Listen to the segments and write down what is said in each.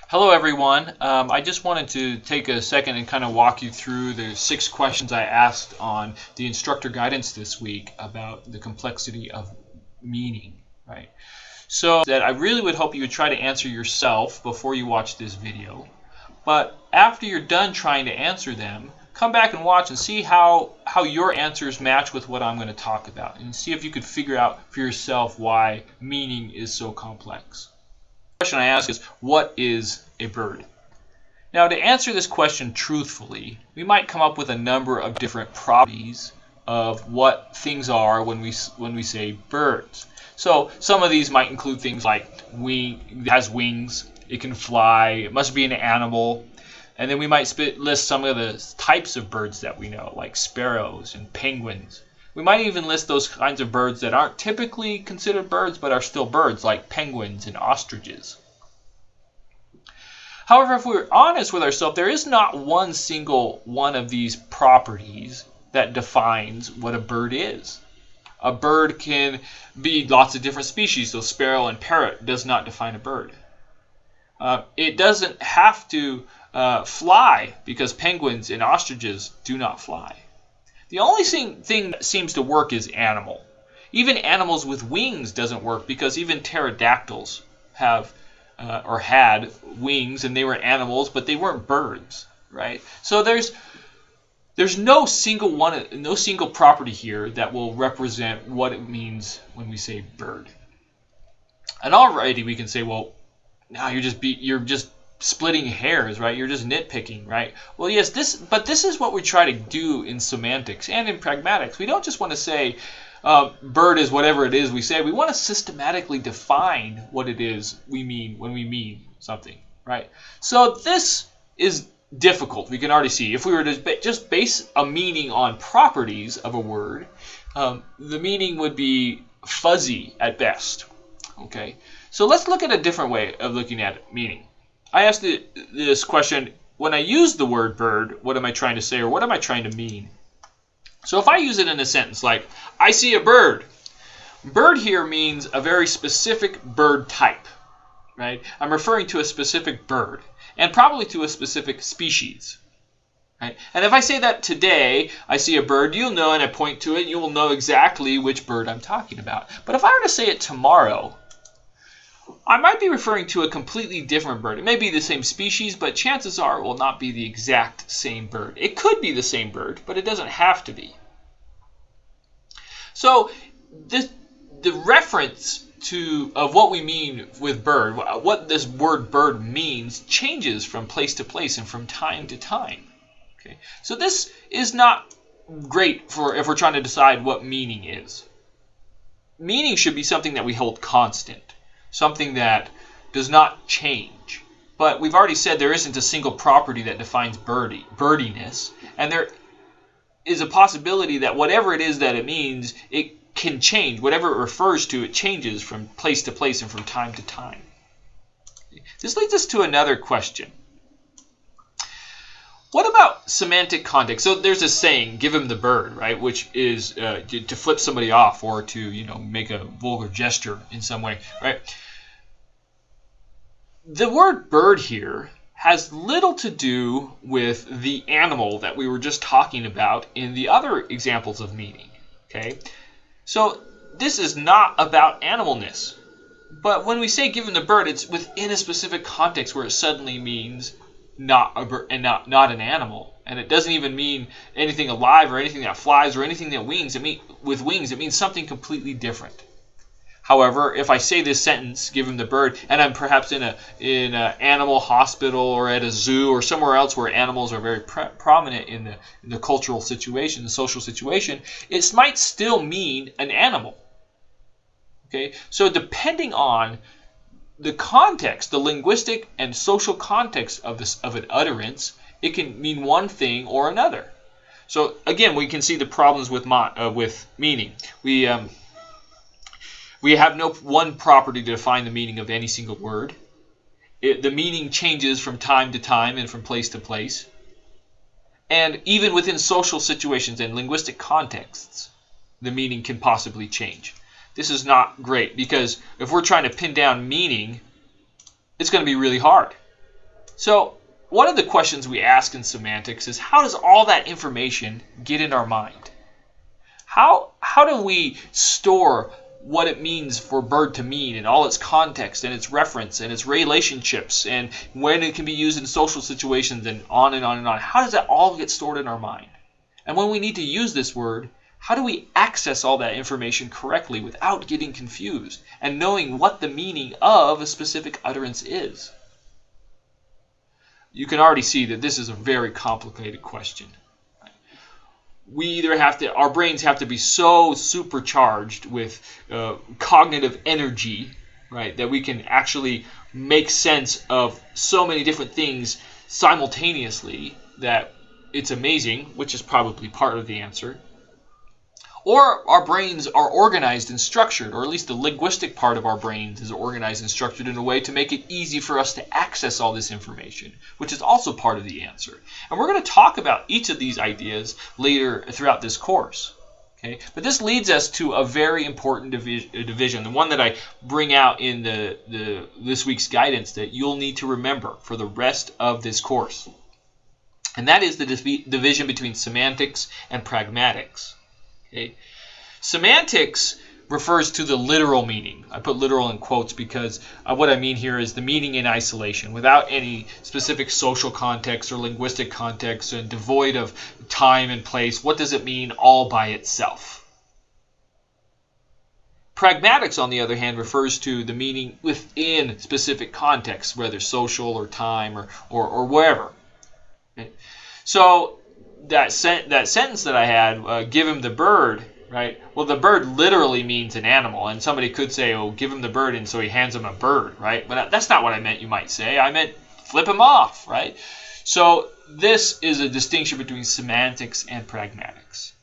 Hello everyone. I just wanted to take a second and kind of walk you through the 6 questions I asked on the instructor guidance this week about the complexity of meaning, right? So that I really would hope you would try to answer yourself before you watch this video. But after you're done trying to answer them, come back and watch and see how your answers match with what I'm going to talk about, and see if you could figure out for yourself why meaning is so complex. The question I ask is, what is a bird? Now, to answer this question truthfully, we might come up with a number of different properties of what things are when we say birds. So some of these might include things like it has wings, it can fly, it must be an animal, and then we might list some of the types of birds that we know, like sparrows and penguins. We might even list those kinds of birds that aren't typically considered birds but are still birds, like penguins and ostriches. However, if we're honest with ourselves, there is not one single one of these properties that defines what a bird is. A bird can be lots of different species, so sparrow and parrot does not define a bird. It doesn't have to fly, because penguins and ostriches do not fly. The only thing that seems to work is animal. Even animals with wings doesn't work, because even pterodactyls have or had wings, and they were animals, but they weren't birds, right? So there's no single property here that will represent what it means when we say bird. And already we can say, well, now you're just splitting hairs, right? You're just nitpicking, right? Well, yes, but this is what we try to do in semantics and in pragmatics. We don't just want to say bird is whatever it is we say. We want to systematically define what it is we mean when we mean something, right? So this is difficult. We can already see. If we were to just base a meaning on properties of a word, the meaning would be fuzzy at best. Okay, so let's look at a different way of looking at meaning. I asked this question, when I use the word bird, what am I trying to say, or what am I trying to mean? So if I use it in a sentence like, I see a bird. Bird here means a very specific bird type, right? I'm referring to a specific bird, and probably to a specific species. Right? And if I say that today, I see a bird, you'll know, and I point to it, you will know exactly which bird I'm talking about. But if I were to say it tomorrow, I might be referring to a completely different bird. It may be the same species, but chances are it will not be the exact same bird. It could be the same bird, but it doesn't have to be. So the reference of what we mean with bird, what this word bird means, changes from place to place and from time to time. Okay? So this is not great for if we're trying to decide what meaning is. Meaning should be something that we hold constant, something that does not change. But we've already said there isn't a single property that defines birdiness, and there is a possibility that whatever it is that it means, it can change. Whatever it refers to, it changes from place to place and from time to time. This leads us to another question. What about semantic context? So there's a saying, give him the bird, right? Which is to flip somebody off, or to make a vulgar gesture in some way, right? The word bird here has little to do with the animal that we were just talking about in the other examples of meaning. Okay, so this is not about animalness. But when we say give him the bird, it's within a specific context where it suddenly means not a bird and not an animal, and it doesn't even mean anything alive or anything that flies or anything that wings. With wings, it means something completely different. However, if I say this sentence, give him the bird, and I'm perhaps in an animal hospital or at a zoo or somewhere else where animals are very prominent in the cultural situation, the social situation, it might still mean an animal. Okay, so depending on the context, the linguistic and social context of an utterance, it can mean one thing or another. So again, we can see the problems with meaning. We have no one property to define the meaning of any single word. The meaning changes from time to time and from place to place. And even within social situations and linguistic contexts, the meaning can possibly change. This is not great, because if we're trying to pin down meaning, it's going to be really hard. So one of the questions we ask in semantics is, how does all that information get in our mind? How do we store what it means for bird to mean and all its context and its reference and its relationships and when it can be used in social situations and on and on and on? How does that all get stored in our mind? And when we need to use this word, how do we access all that information correctly without getting confused and knowing what the meaning of a specific utterance is? You can already see that this is a very complicated question. We either have to, our brains have to be so supercharged with cognitive energy, right, that we can actually make sense of so many different things simultaneously that it's amazing, which is probably part of the answer. Or our brains are organized and structured, or at least the linguistic part of our brains is organized and structured in a way to make it easy for us to access all this information, which is also part of the answer. And we're going to talk about each of these ideas later throughout this course. Okay? But this leads us to a very important division, the one that I bring out in this week's guidance that you'll need to remember for the rest of this course. And that is the division between semantics and pragmatics. Okay. Semantics refers to the literal meaning. I put literal in quotes because what I mean here is the meaning in isolation, without any specific social context or linguistic context and devoid of time and place. What does it mean all by itself? Pragmatics, on the other hand, refers to the meaning within specific contexts, whether social or time or wherever. Okay. So that sentence that I had, give him the bird, right? Well, the bird literally means an animal, and somebody could say, oh, give him the bird, and so he hands him a bird, right? But that's not what I meant, you might say. I meant flip him off, right? So this is a distinction between semantics and pragmatics.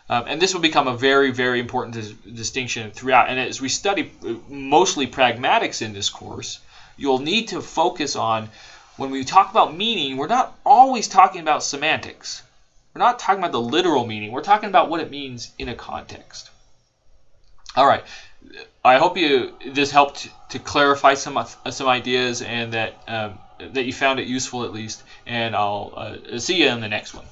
And this will become a very, very important distinction throughout. And as we study mostly pragmatics in this course, you'll need to focus on, when we talk about meaning, we're not always talking about semantics. We're not talking about the literal meaning. We're talking about what it means in a context. All right. I hope this helped to clarify some ideas and that you found it useful at least. And I'll see you in the next one.